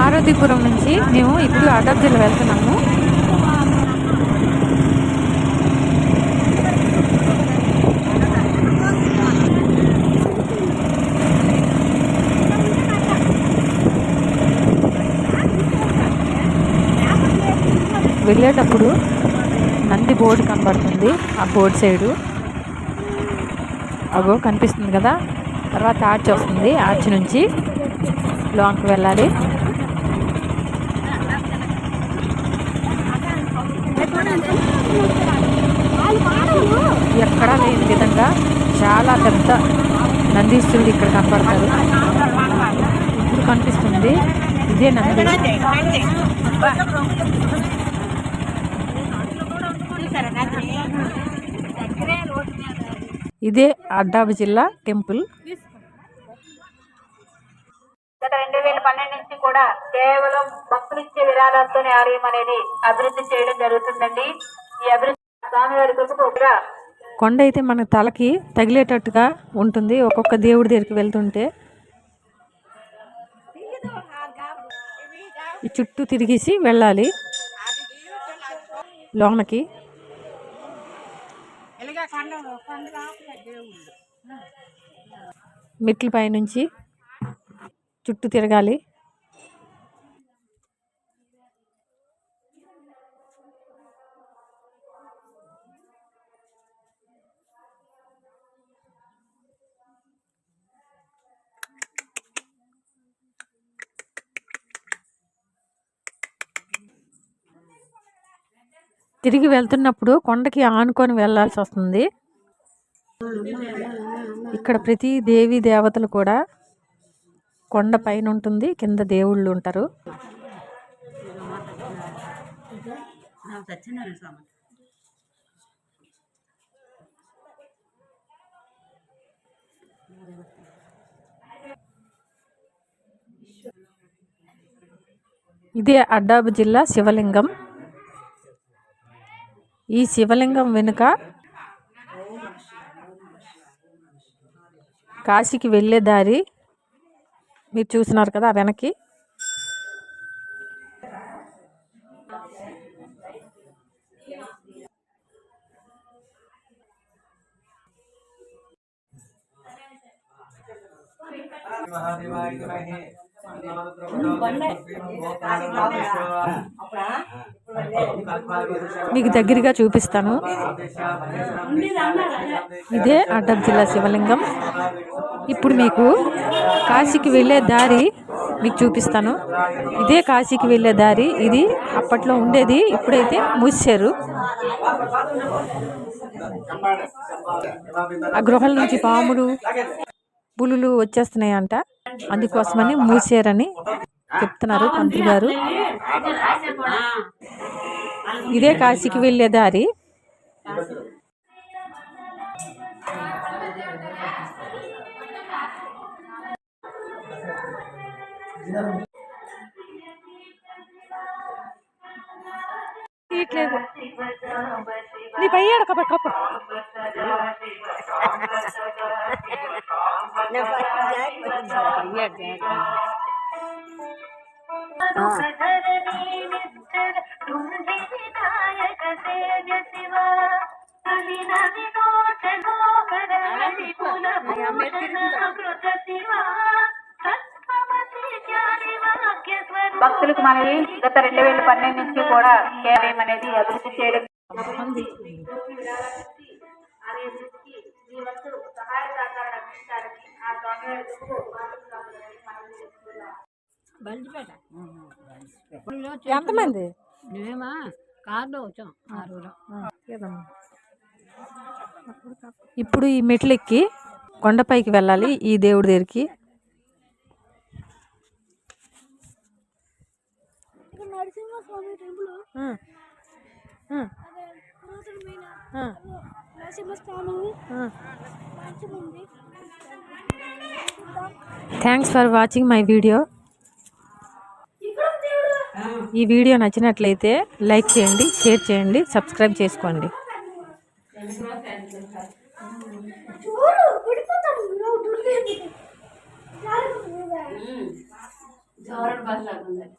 పార్వతీపురం నుంచి మేము ఇప్పుడు అడ్డాబ్ జిల్లా వెళ్తున్నాము. వెళ్ళేటప్పుడు నంది బోర్డు కనబడుతుంది. ఆ బోర్డు సైడు అగో కనిపిస్తుంది కదా. తర్వాత ఆర్చ్ వస్తుంది. ఆర్చ్ నుంచి లోనికి వెళ్ళాలి. ఎక్కడా లేని విధంగా చాలా పెద్ద నందీశ్వరుడు ఇక్కడ కనపడతారు. ఇప్పుడు కనిపిస్తుంది ఇదే నంది. ఇదే అడ్డాబ్ జిల్లా టెంపుల్. గత 2012 నుంచి కూడా కేవలం భక్తులు ఇచ్చే విరాళాలతోనే ఆలయం అనేది అభివృద్ధి చేయడం జరుగుతుందండి. ఈ అభివృద్ధి స్వామివారి కృపగా కొండ అయితే మన తలకి తగిలేటట్టుగా ఉంటుంది. ఒక్కొక్క దేవుడి దగ్గరికి వెళ్తుంటే ఈ చుట్టూ తిరిగేసి వెళ్ళాలి లోనకి. మెట్ల పై నుంచి చుట్టూ తిరగాలి. తిరిగి వెళ్తున్నప్పుడు కొండకి ఆనుకొని వెళ్ళాల్సి వస్తుంది. ఇక్కడ ప్రతి దేవి దేవతలు కూడా కొండ పైన ఉంటుంది, కింద దేవుళ్ళు ఉంటారు. ఇదే అడ్డాబ్ జిల్లా శివలింగం. ఈ శివలింగం వెనుక కాశీకి వెళ్ళే దారి మీరు చూసినారు కదా వెనక్కి. మీకు దగ్గరగా చూపిస్తాను. ఇదే అడ్డాబ్ జిల్లా శివలింగం. ఇప్పుడు మీకు కాశీకి వెళ్ళే దారి మీకు చూపిస్తాను. ఇదే కాశీకి వెళ్ళే దారి. ఇది అప్పట్లో ఉండేది, ఇప్పుడైతే మూసేశారు. ఆ గృహాల నుంచి పాములు పులులు వచ్చేస్తున్నాయంట, అందుకోసమని మూసారని చెప్తున్నారు పంతులు గారు. ఇదే కాశీకి వెళ్ళే దారి. నీ పయ్యాడు కప్ప కప్ప భక్తులకు మనవి గత 2012 నుంచి కూడా కేవలం అనేది అభివృద్ధి చేయడం. ఎంతమంది కార్లో వచ్చాం. ఇప్పుడు ఈ మెట్లెక్కి కొండపైకి వెళ్ళాలి ఈ దేవుడి దగ్గరికి. Thanks for watching my video. ఈ వీడియో నచ్చినట్లయితే లైక్ చేయండి, షేర్ చేయండి, సబ్స్క్రైబ్ చేసుకోండి. సోరడు బదులాగా ఉంది అది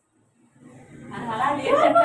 అలా లేదంటే